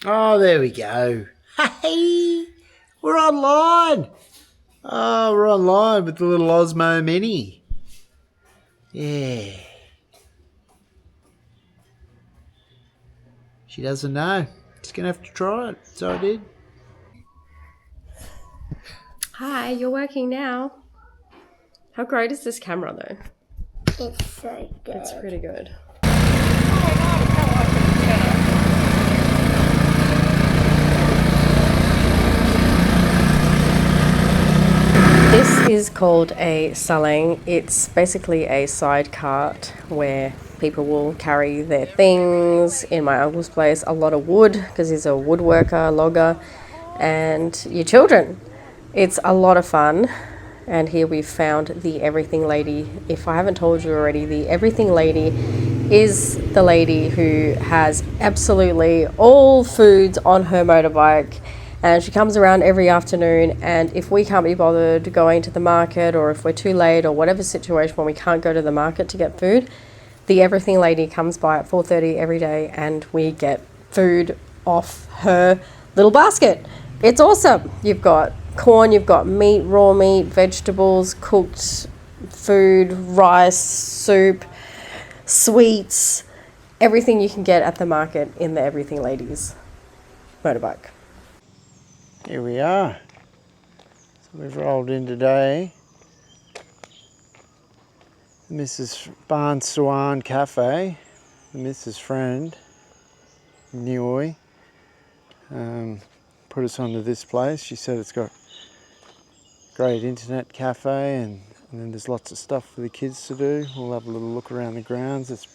Oh, there we go. Hey, we're online. Oh, we're online with the little Osmo Mini. Yeah. She doesn't know. Just going to have to try it. So I did. Hi, you're working now. How great is this camera though? It's so good. It's pretty good. This is called a salang. It's basically a side cart where people will carry their things. In my uncle's place, a lot of wood because he's a woodworker, logger, and your children. It's a lot of fun. And here we've found the Everything Lady. If I haven't told you already, the Everything Lady is the lady who has absolutely all foods on her motorbike, and she comes around every afternoon, and if we can't be bothered going to the market, or if we're too late, or whatever situation when we can't go to the market to get food, the Everything Lady comes by at 4:30 every day and we get food off her little basket. It's awesome. You've got corn, you've got meat, raw meat, vegetables, cooked food, rice, soup, sweets, everything you can get at the market in the Everything Lady's motorbike. Here we are. So we've rolled in today. Mrs. Barn Swan Cafe, the Mrs. Friend, Nioi, put us onto this place. She said it's got a great internet cafe and then there's lots of stuff for the kids to do. We'll have a little look around the grounds. It's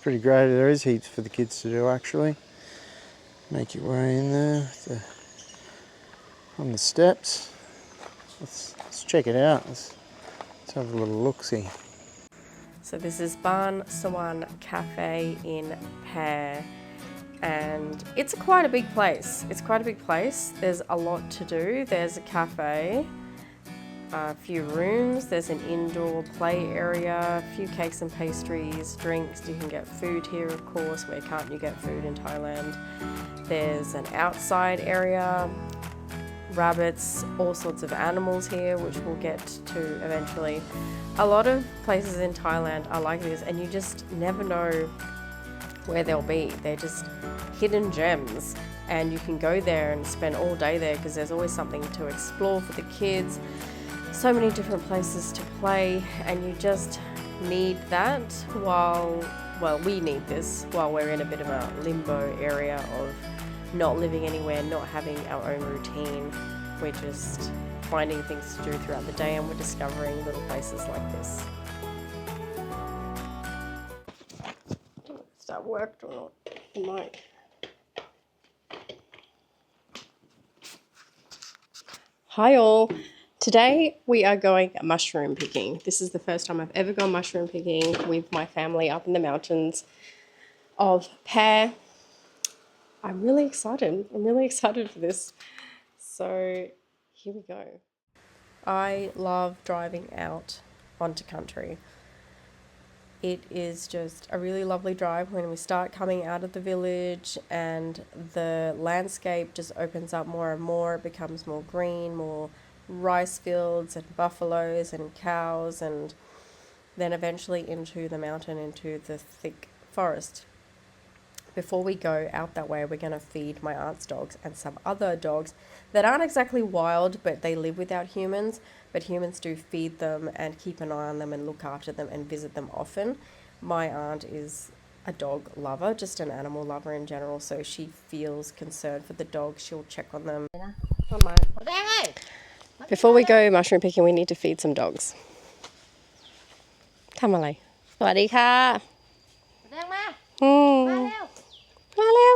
pretty great. There is heaps for the kids to do actually. Make your way in there on the steps. Let's check it out. Let's have a little look-see. So this is Barn Swan Cafe in Pear, and it's quite a big place. It's quite a big place. There's a lot to do. There's a cafe, a few rooms, there's an indoor play area, a few cakes and pastries, drinks. You can get food here, of course. Where can't you get food in Thailand? There's an outside area, rabbits, all sorts of animals here, which we'll get to eventually. A lot of places in Thailand are like this, and you just never know where they'll be. They're just hidden gems, and you can go there and spend all day there because there's always something to explore for the kids. So many different places to play, and you just need that we need this while we're in a bit of a limbo area of not living anywhere, not having our own routine. We're just finding things to do throughout the day, and we're discovering little places like this. I don't know if that worked or not. It might. Hi all. Today we are going mushroom picking. This is the first time I've ever gone mushroom picking with my family up in the mountains of Pear. I'm really excited. I'm really excited for this. So here we go. I love driving out onto country. It is just a really lovely drive when we start coming out of the village and the landscape just opens up more and more. It becomes more green, more rice fields and buffaloes and cows, and then eventually into the mountain, into the thick forest. Before we go out that way, we're going to feed my aunt's dogs and some other dogs that aren't exactly wild, but they live without humans. But humans do feed them and keep an eye on them and look after them and visit them often. My aunt is a dog lover, just an animal lover in general, so she feels concerned for the dogs. She'll check on them. Before we go mushroom picking, we need to feed some dogs. Come on, สวัสดีค่ะมาเร็ว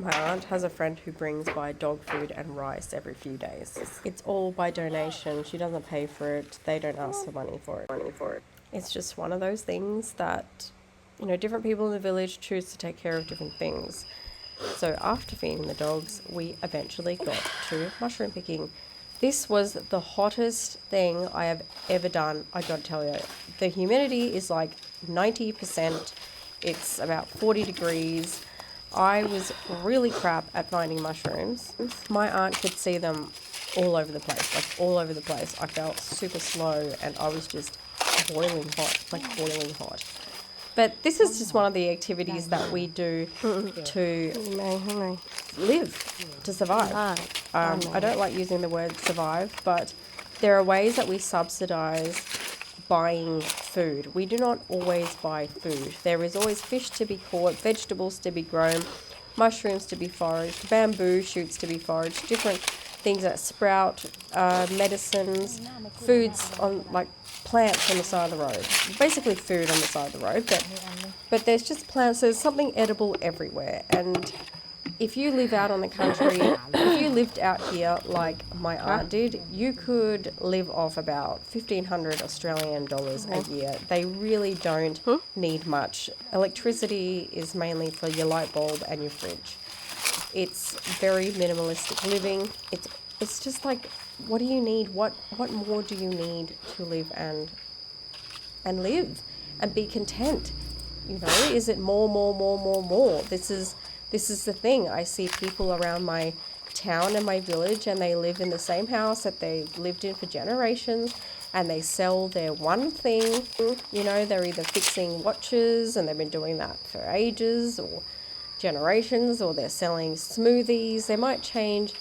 My aunt has a friend who brings by dog food and rice every few days. It's all by donation. She doesn't pay for it. They don't ask for money for it. It's just one of those things that, different people in the village choose to take care of different things. So after feeding the dogs, we eventually got to mushroom picking. This was the hottest thing I have ever done. I gotta tell you, the humidity is like 90%. It's about 40 degrees. I was really crap at finding mushrooms. My aunt could see them all over the place, like all over the place. I felt super slow and I was just boiling hot, like boiling hot. But this is just one of the activities that we do to live, to survive. I don't like using the word survive, but there are ways that we subsidise buying food. We do not always buy food. There is always fish to be caught, vegetables to be grown, mushrooms to be foraged, bamboo shoots to be foraged, different things that sprout, medicines, foods on like plants on the side of the road. Basically food on the side of the road, but there's just plants, there's something edible everywhere. And if you live out on the country, if you lived out here like my aunt did, you could live off about 1,500 Australian dollars a year. They really don't need much. Electricity is mainly for your light bulb and your fridge. It's very minimalistic living. It's just like, what do you need? What more do you need to live and live and be content? You know, is it more? This is the thing. I see people around my town and my village, and they live in the same house that they've lived in for generations, and they sell their one thing. You know, they're either fixing watches, and they've been doing that for ages or generations, or they're selling smoothies. They might change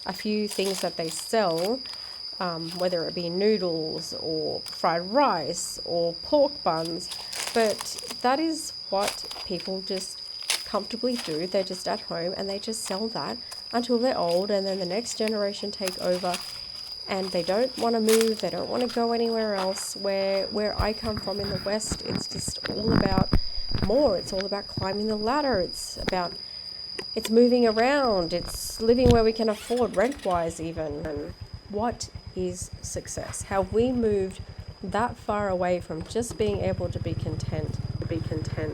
a few things that they sell, whether it be noodles or fried rice or pork buns, but that is what people just comfortably do. They're just at home and they just sell that until they're old, and then the next generation take over, and they don't want to move, they don't want to go anywhere else. Where I come from in the West, it's just all about more. It's all about climbing the ladder. It's moving around. It's living where we can afford, rent-wise even. And what is success? Have we moved that far away from just being able to be content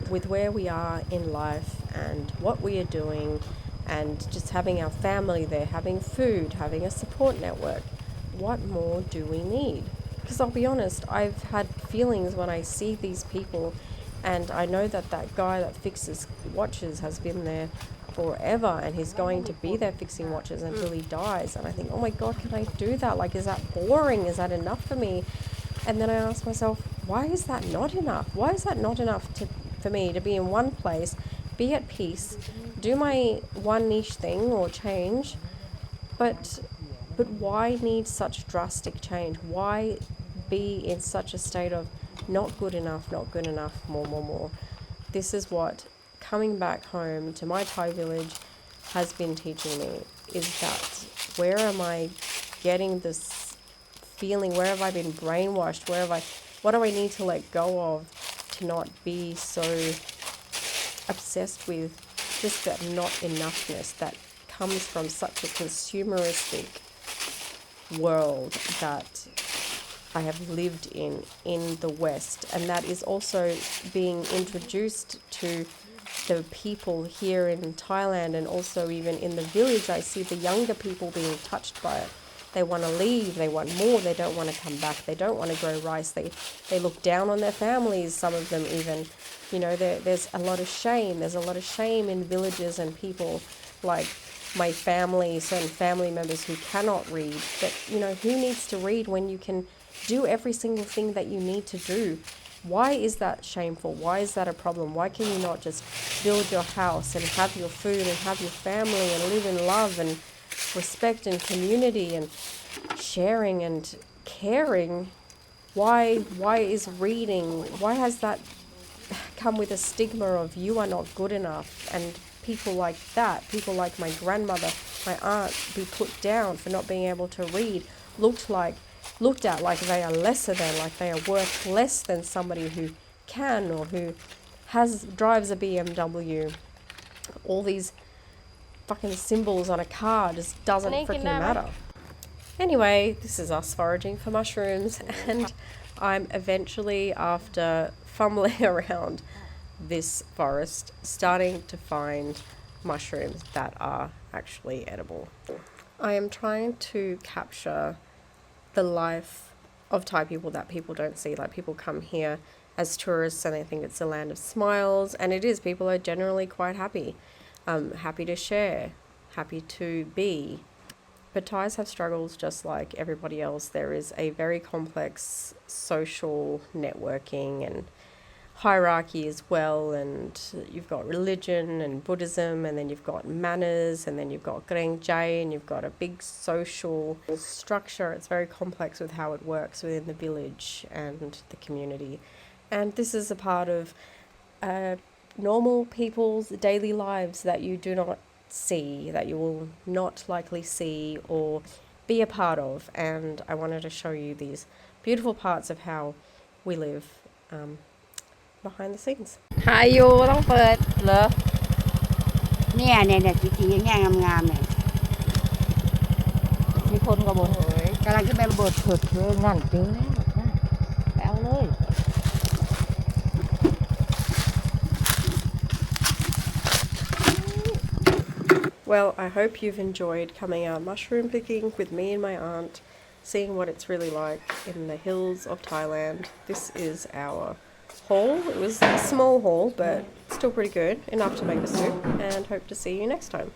with where we are in life and what we are doing, and just having our family there, having food, having a support network? What more do we need? Because I'll be honest, I've had feelings when I see these people, and I know that guy that fixes watches has been there forever, and he's going to be there fixing watches until he dies. And I think, oh my God, can I do that? Like, is that boring? Is that enough for me? And then I ask myself, why is that not enough? Why is that not enough for me to be in one place, be at peace, do my one niche thing or change? But why need such drastic change? Why be in such a state of not good enough, more? This is what coming back home to my Thai village has been teaching me, is that where am I getting this feeling? Where have I been brainwashed? What do I need to let go of to not be so obsessed with just that not enoughness that comes from such a consumeristic world that I have lived in the West, and that is also being introduced to the people here in Thailand, and also even in the village. I see the younger people being touched by it. They want to leave, they want more, they don't want to come back, they don't want to grow rice, they look down on their families, some of them even. You know, there's a lot of shame. There's a lot of shame in villages and people like my family, certain family members who cannot read. But, you know, who needs to read when you can do every single thing that you need to do? Why is that shameful? Why is that a problem? Why can you not just build your house and have your food and have your family and live in love and respect and community and sharing and caring? Why is reading, why has that come with a stigma of you are not good enough? And people like that, people like my grandmother, my aunt, be put down for not being able to read, looked at like they are lesser than, like they are worth less than somebody who can, or who drives a BMW. All these fucking symbols on a car just doesn't freaking matter. Anyway, this is us foraging for mushrooms, and I'm eventually, after fumbling around this forest, starting to find mushrooms that are actually edible. I am trying to capture the life of Thai people that people don't see. Like, people come here as tourists and they think it's a land of smiles, and it is. People are generally quite happy, happy to share, happy to be. But Thais have struggles just like everybody else. There is a very complex social networking and hierarchy as well, and you've got religion and Buddhism, and then you've got manners, and then you've got Greng Jai, and you've got a big social structure. It's very complex with how it works within the village and the community. And this is a part of normal people's daily lives that you do not see, that you will not likely see or be a part of. And I wanted to show you these beautiful parts of how we live behind the scenes. ถ่ายอยู่ต้องเปิดเหรอเนี่ยสีๆเนี่ยงามๆเนี่ยมีคนกับบนกำลังจะไปบดเผิดเลยนั่นเจอแล้วไปเอาเลย Well, I hope you've enjoyed coming out mushroom picking with me and my aunt, seeing what it's really like in the hills of Thailand. This is our haul. It was a small haul, but still pretty good, enough to make a soup, and hope to see you next time.